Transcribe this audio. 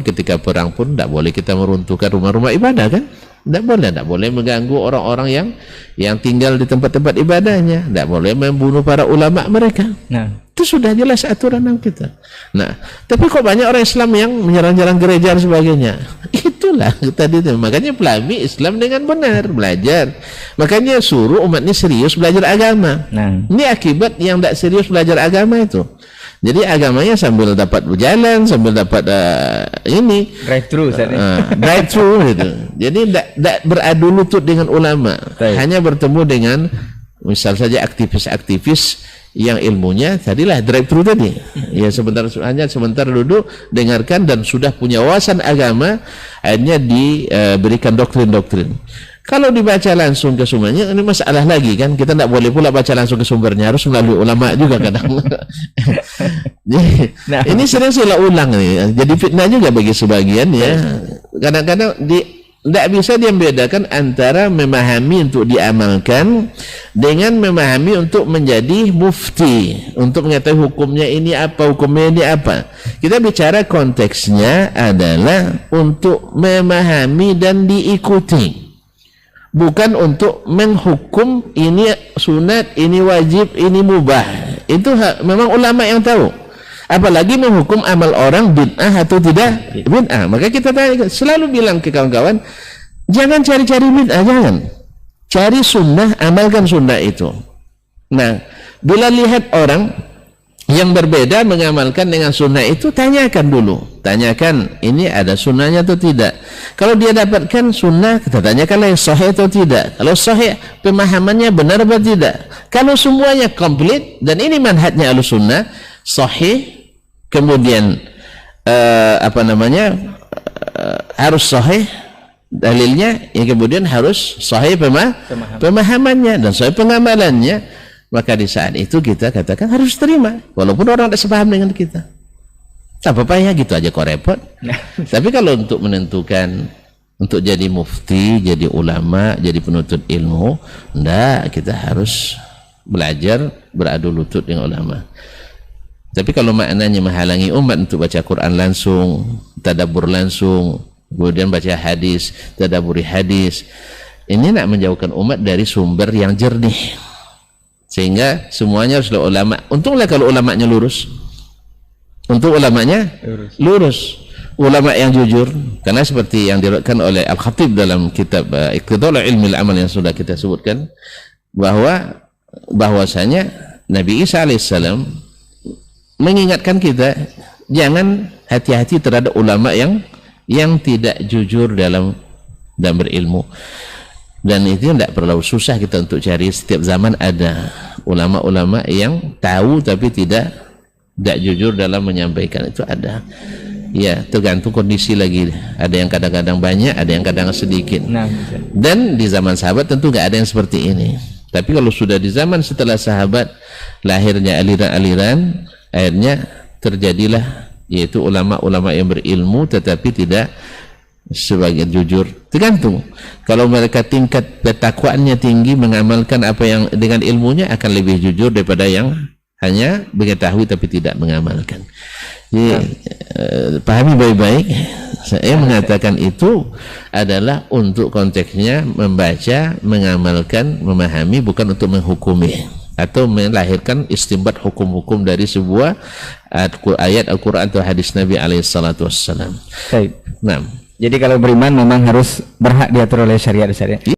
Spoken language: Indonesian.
ketika perang pun tidak boleh kita meruntuhkan rumah-rumah ibadah kan? Tidak boleh mengganggu orang-orang yang tinggal di tempat-tempat ibadahnya, tidak boleh membunuh para ulama mereka. Nah, itu sudah jelas aturan kita. Nah, tapi kok banyak orang Islam yang menyerang-nyerang gereja dan sebagainya. Itulah tadi itu. Makanya pelami Islam dengan benar, belajar. Makanya suruh umat ini serius belajar agama. Nah, ini akibat yang tidak serius belajar agama itu. Jadi agamanya sambil dapat berjalan, sambil dapat drive thru gitu. Jadi tidak beradu lutut dengan ulama, hanya bertemu dengan misal saja aktivis-aktivis yang ilmunya tadilah drive thru tadi. Ya sebentar duduk dengarkan dan sudah punya wawasan agama, akhirnya diberikan doktrin-doktrin. Kalau dibaca langsung ke sumbernya, ini masalah lagi kan, kita tidak boleh pula baca langsung ke sumbernya, harus melalui ulama juga kadang. Nah, ini sering saya ulang nih, jadi fitnah juga bagi sebagian ya. Kadang-kadang tidak bisa dia membedakan antara memahami untuk diamalkan dengan memahami untuk menjadi mufti, untuk mengetahui hukumnya ini apa, hukumnya ini apa. Kita bicara konteksnya adalah untuk memahami dan diikuti, bukan untuk menghukum ini sunat, ini wajib, ini mubah. Itu memang ulama yang tahu. Apalagi menghukum amal orang bid'ah atau tidak bid'ah. Maka kita selalu bilang ke kawan-kawan, jangan cari-cari bid'ah, jangan. Cari sunnah, amalkan sunnah itu. Nah, bila lihat orang yang berbeda mengamalkan dengan sunnah itu, tanyakan dulu. Tanyakan, ini ada sunnahnya atau tidak. Kalau dia dapatkan sunnah, kita tanyakanlah sahih atau tidak. Kalau sahih, pemahamannya benar atau tidak. Kalau semuanya komplit, dan ini manhajnya Ahlussunnah, sahih, kemudian harus sahih dalilnya, yang kemudian harus sahih pemahamannya dan sahih pengamalannya, maka di saat itu kita katakan harus terima walaupun orang tidak sepaham dengan kita. Tak apa-apa ya, gitu aja kok repot. Tapi kalau untuk menentukan untuk jadi mufti, jadi ulama, jadi penuntut ilmu, enggak, kita harus belajar beradu lutut dengan ulama. Tapi kalau maknanya menghalangi umat untuk baca Quran langsung, tadabbur langsung, kemudian baca hadis, tadabburi hadis, ini nak menjauhkan umat dari sumber yang jernih, sehingga semuanya haruslah ulama. Untunglah kalau ulamanya lurus. Untuk ulamanya lurus, ulama yang jujur, karena seperti yang diriwayatkan oleh Al-Khatib dalam kitab Iqtida'ul Ilmil Amal yang sudah kita sebutkan, bahwasanya Nabi Isa alaihissalam mengingatkan kita jangan hati-hati terhadap ulama yang tidak jujur dalam berilmu. Dan itu tidak perlu susah kita untuk cari. Setiap zaman ada ulama-ulama yang tahu tapi tidak jujur dalam menyampaikan, itu ada. Ya, tergantung kondisi lagi. Ada yang kadang-kadang banyak, ada yang kadang sedikit. Dan di zaman sahabat tentu nggak ada yang seperti ini. Tapi kalau sudah di zaman setelah sahabat, lahirnya aliran-aliran, akhirnya terjadilah yaitu ulama-ulama yang berilmu tetapi tidak sebagian jujur. Tergantung. Kalau mereka tingkat ketakwaannya tinggi, mengamalkan apa yang dengan ilmunya, akan lebih jujur daripada yang hanya mengetahui tapi tidak mengamalkan. Jadi pahami baik-baik. Saya mengatakan itu adalah untuk konteksnya membaca, mengamalkan, memahami, bukan untuk menghukumi atau melahirkan istinbat hukum-hukum dari sebuah ayat Al-Quran atau hadis Nabi alaihissalatu wassalam. Nah, jadi kalau beriman memang harus berhak diatur oleh syariat.